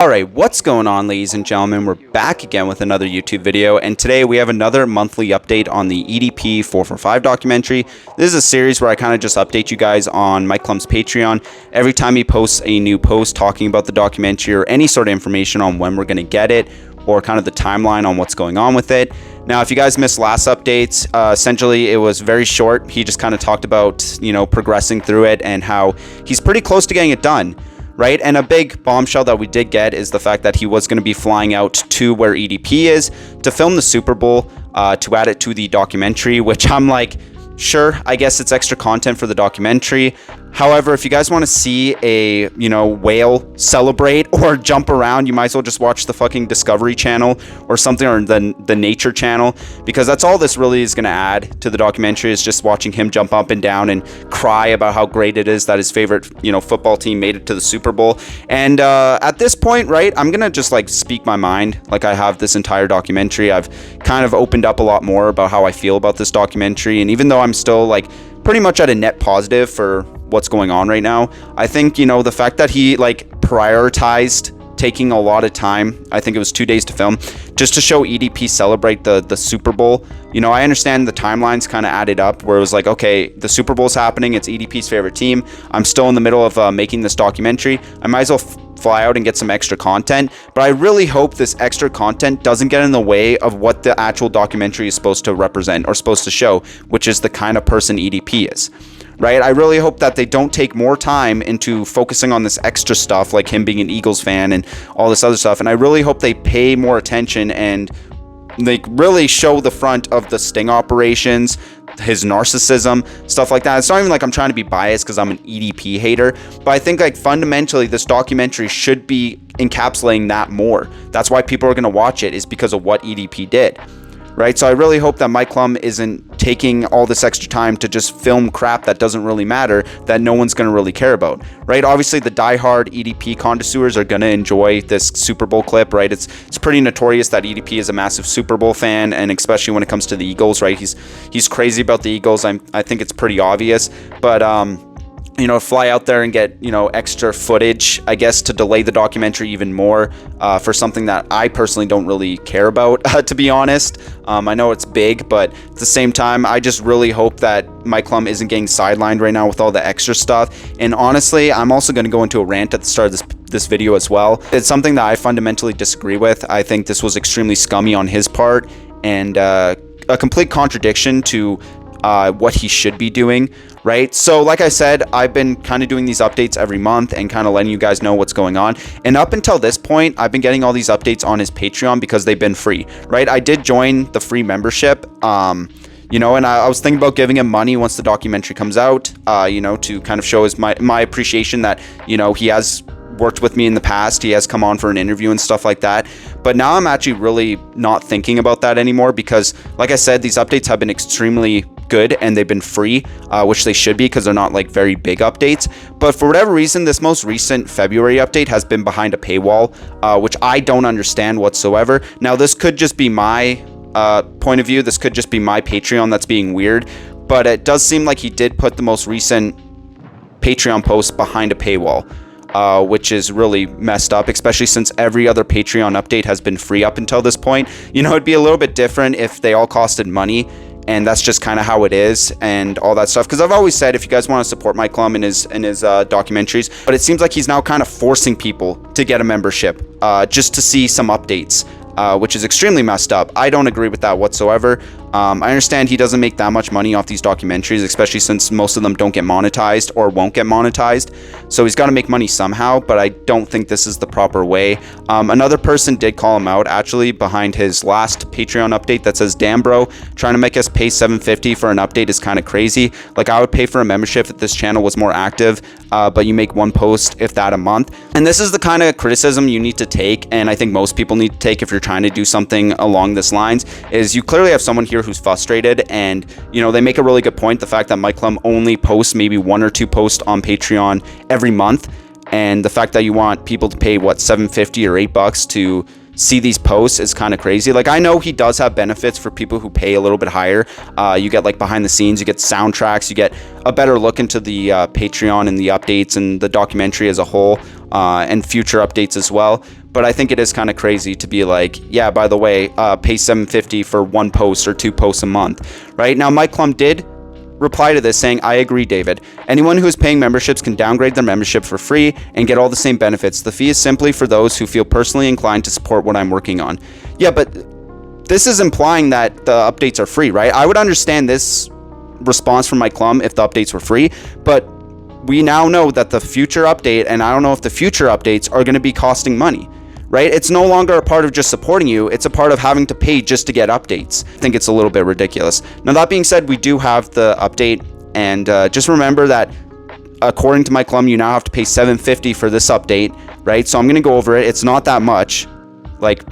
Alright, what's going on, ladies and gentlemen? We're back again with another YouTube video, and today we have another monthly update on the Edp445 documentary. This is a series where I kind of just update you guys on Mike Clum's Patreon every time he posts a new post talking about the documentary or any sort of information on when we're going to get it, or kind of the timeline on what's going on with it. Now, if you guys missed last updates, essentially it was very short. He just kind of talked about, progressing through it and how he's pretty close to getting it done. Right? And a big bombshell that we did get is the fact that he was going to be flying out to where EDP is to film the Super Bowl, to add it to the documentary, which I'm like, sure, I guess it's extra content for the documentary. However, if you guys want to see a, whale celebrate or jump around, you might as well just watch the fucking Discovery Channel or something, or the Nature Channel, because that's all this really is going to add to the documentary, is just watching him jump up and down and cry about how great it is that his favorite, football team made it to the Super Bowl. And at this point, right, I'm going to just speak my mind like I have this entire documentary. I've kind of opened up a lot more about how I feel about this documentary, and even though I'm still pretty much at a net positive for what's going on right now, I think, the fact that he prioritized taking a lot of time, I think it was 2 days to film, just to show EDP celebrate the Super Bowl. I understand the timelines kind of added up, where it was okay, the Super Bowl's happening, it's EDP's favorite team, I'm still in the middle of making this documentary, I might as well fly out and get some extra content. But I really hope this extra content doesn't get in the way of what the actual documentary is supposed to represent or supposed to show, which is the kind of person EDP is. Right? I really hope that they don't take more time into focusing on this extra stuff, like him being an Eagles fan and all this other stuff. And I really hope they pay more attention and really show the front of the sting operations, his narcissism, stuff like that. It's not even I'm trying to be biased because I'm an EDP hater, but I think fundamentally this documentary should be encapsulating that more. That's why people are going to watch it, is because of what EDP did. Right? So I really hope that Mike Clum isn't taking all this extra time to just film crap that doesn't really matter, that no one's going to really care about. Right? Obviously, the diehard EDP connoisseurs are going to enjoy this Super Bowl clip. Right? It's pretty notorious that EDP is a massive Super Bowl fan, and especially when it comes to the Eagles. Right? He's crazy about the Eagles. I think it's pretty obvious. But fly out there and get, extra footage, I guess, to delay the documentary even more, for something that I personally don't really care about, to be honest. I know it's big, but at the same time, I just really hope that Mike Clum isn't getting sidelined right now with all the extra stuff. And honestly, I'm also going to go into a rant at the start of this video as well. It's something that I fundamentally disagree with. I think this was extremely scummy on his part, and a complete contradiction to what he should be doing. Right? So like I said, I've been kind of doing these updates every month and kind of letting you guys know what's going on. And up until this point, I've been getting all these updates on his Patreon because they've been free. Right? I did join the free membership, and I was thinking about giving him money once the documentary comes out, to kind of show my appreciation that, he has worked with me in the past. He has come on for an interview and stuff like that. But now I'm actually really not thinking about that anymore because, like I said, these updates have been extremely good and they've been free, which they should be because they're not very big updates. But for whatever reason, this most recent February update has been behind a paywall, which I don't understand whatsoever. Now, this could just be my point of view. This could just be my Patreon that's being weird. But it does seem like he did put the most recent Patreon post behind a paywall, which is really messed up, especially since every other Patreon update has been free up until this point. It'd be a little bit different if they all costed money, and that's just kind of how it is and all that stuff. Because I've always said, if you guys want to support Mike Clum in his documentaries, but it seems like he's now kind of forcing people to get a membership just to see some updates, which is extremely messed up. I don't agree with that whatsoever. I understand he doesn't make that much money off these documentaries, especially since most of them don't get monetized or won't get monetized. So he's got to make money somehow, but I don't think this is the proper way. Another person did call him out, actually, behind his last Patreon update that says, "Damn, bro, trying to make us pay $7.50 for an update is kind of crazy. I would pay for a membership if this channel was more active, but you make one post, if that, a month." And this is the kind of criticism you need to take, and I think most people need to take if you're trying to do something along this lines, is you clearly have someone here who's frustrated, and they make a really good point, the fact that Mike Clum only posts maybe 1 or 2 posts on Patreon every month, and the fact that you want people to pay $7.50 or $8 to see these posts is kind of crazy. I know he does have benefits for people who pay a little bit higher. You get behind the scenes, you get soundtracks, you get a better look into the Patreon and the updates and the documentary as a whole. and future updates as well. But I think it is kind of crazy to be like, yeah, by the way, pay $7.50 for 1 post or 2 posts a month, right? Now, Mike Klum did reply to this saying, I agree, David. Anyone who is paying memberships can downgrade their membership for free and get all the same benefits. The fee is simply for those who feel personally inclined to support what I'm working on. Yeah, but this is implying that the updates are free, right? I would understand this response from Mike Klum if the updates were free, but we now know that the future update, and I don't know if the future updates are going to be costing money, right? It's no longer a part of just supporting you. It's a part of having to pay just to get updates. I think it's a little bit ridiculous. Now, that being said, we do have the update, and just remember that according to Mike Klum, you now have to pay $7.50 for this update, right? So I'm going to go over it. It's not that much, like,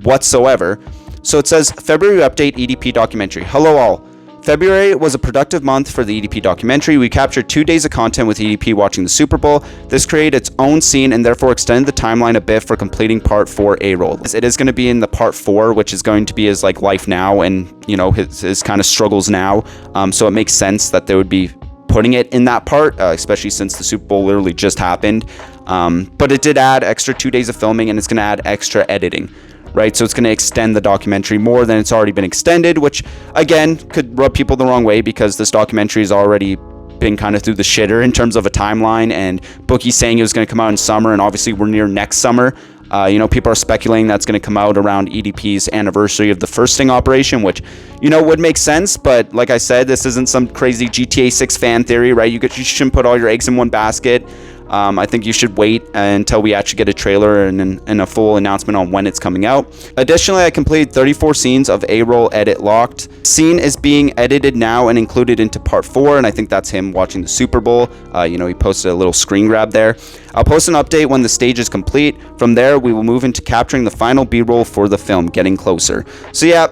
whatsoever. So it says, February update EDP documentary. Hello all. February was a productive month for the EDP documentary. We captured 2 days of content with EDP watching the Super Bowl. This created its own scene and therefore extended the timeline a bit for completing part 4 A-roll. It is going to be in the part 4, which is going to be his like life now and, you know, his kind of struggles now. So it makes sense that they would be putting it in that part, especially since the Super Bowl literally just happened. But it did add extra 2 days of filming, and it's going to add extra editing. Right, so it's going to extend the documentary more than it's already been extended, which again could rub people the wrong way because this documentary has already been kind of through the shitter in terms of a timeline, and Bookie's saying it was going to come out in summer, and obviously we're near next summer. You know, people are speculating that's going to come out around EDP's anniversary of the first sting operation, which, you know, would make sense. But like I said, this isn't some crazy GTA 6 fan theory, right? You shouldn't put all your eggs in one basket. I think you should wait until we actually get a trailer and a full announcement on when it's coming out. Additionally, I completed 34 scenes of A-roll edit locked. Scene is being edited now and included into part 4, and I think that's him watching the Super Bowl. You know, he posted a little screen grab there. I'll post an update when the stage is complete. From there, we will move into capturing the final B-roll for the film, getting closer. So yeah,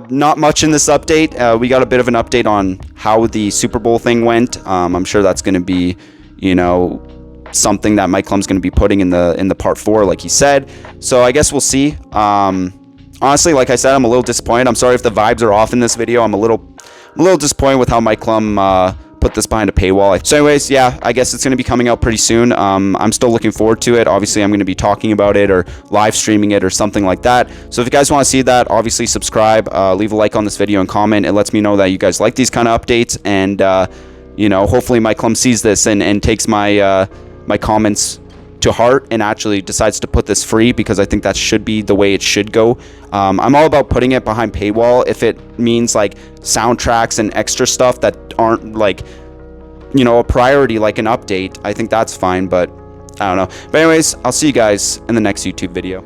not much in this update. We got a bit of an update on how the Super Bowl thing went. I'm sure that's going to be, you know, something that Mike Klum's going to be putting in the part 4, like he said. So I guess we'll see. Honestly, like I said, I'm a little disappointed. I'm sorry if the vibes are off in this video. I'm a little disappointed with how Mike Klum put this behind a paywall. So anyways, yeah, I guess it's going to be coming out pretty soon. I'm still looking forward to it. Obviously, I'm going to be talking about it or live streaming it or something like that. So if you guys want to see that, obviously subscribe, leave a like on this video and comment. It lets me know that you guys like these kind of updates, and you know, hopefully Mike Klum sees this and takes my my comments to heart and actually decides to put this free, because I think that should be the way it should go. I'm all about putting it behind paywall if it means like soundtracks and extra stuff that aren't like, you know, a priority like an update. I think that's fine, but I don't know. But anyways, I'll see you guys in the next YouTube video.